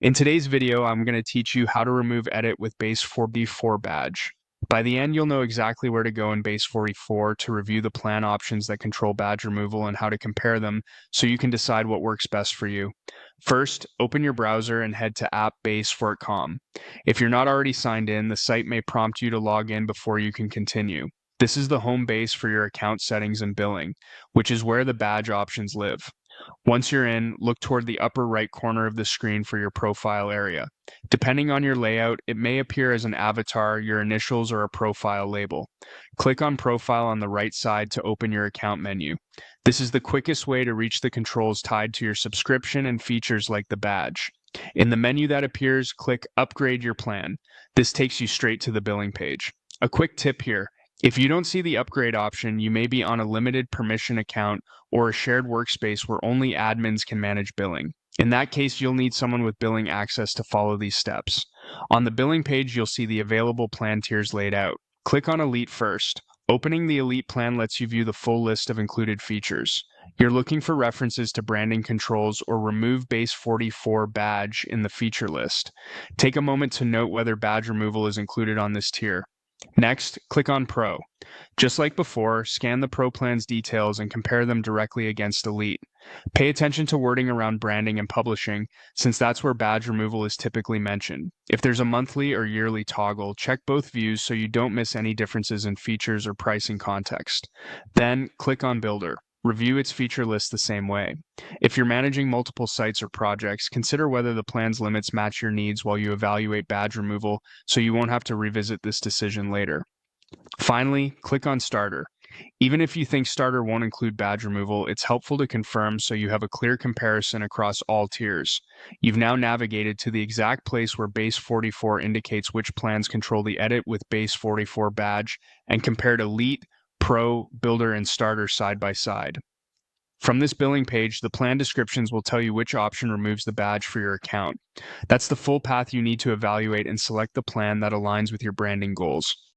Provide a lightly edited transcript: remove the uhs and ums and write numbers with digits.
In today's video, I'm going to teach you how to remove edit with Base44 badge. By the end, you'll know exactly where to go in Base44 to review the plan options that control badge removal and how to compare them so you can decide what works best for you. First, open your browser and head to appbase4.com. If you're not already signed in, the site may prompt you to log in before you can continue. This is the home base for your account settings and billing, which is where the badge options live. Once you're in, look toward the upper right corner of the screen for your profile area. Depending on your layout, it may appear as an avatar, your initials, or a profile label. Click on Profile on the right side to open your account menu. This is the quickest way to reach the controls tied to your subscription and features like the badge. In the menu that appears, click Upgrade Your Plan. This takes you straight to the billing page. A quick tip here. If you don't see the upgrade option, you may be on a limited permission account or a shared workspace where only admins can manage billing. In that case, you'll need someone with billing access to follow these steps. On the billing page, you'll see the available plan tiers laid out. Click on Elite first. Opening the Elite plan lets you view the full list of included features. You're looking for references to branding controls or remove Base44 badge in the feature list. Take a moment to note whether badge removal is included on this tier. Next, click on Pro. Just like before, scan the Pro plan's details and compare them directly against Elite. Pay attention to wording around branding and publishing, since that's where badge removal is typically mentioned. If there's a monthly or yearly toggle, check both views so you don't miss any differences in features or pricing context. Then, click on Builder. Review its feature list the same way. If you're managing multiple sites or projects, consider whether the plan's limits match your needs while you evaluate badge removal so you won't have to revisit this decision later. Finally, click on Starter. Even if you think Starter won't include badge removal, it's helpful to confirm so you have a clear comparison across all tiers. You've now navigated to the exact place where Base44 indicates which plans control the edit with Base44 badge and compared Elite, Pro, Builder, and Starter side by side. From this billing page, the plan descriptions will tell you which option removes the badge for your account. That's the full path you need to evaluate and select the plan that aligns with your branding goals.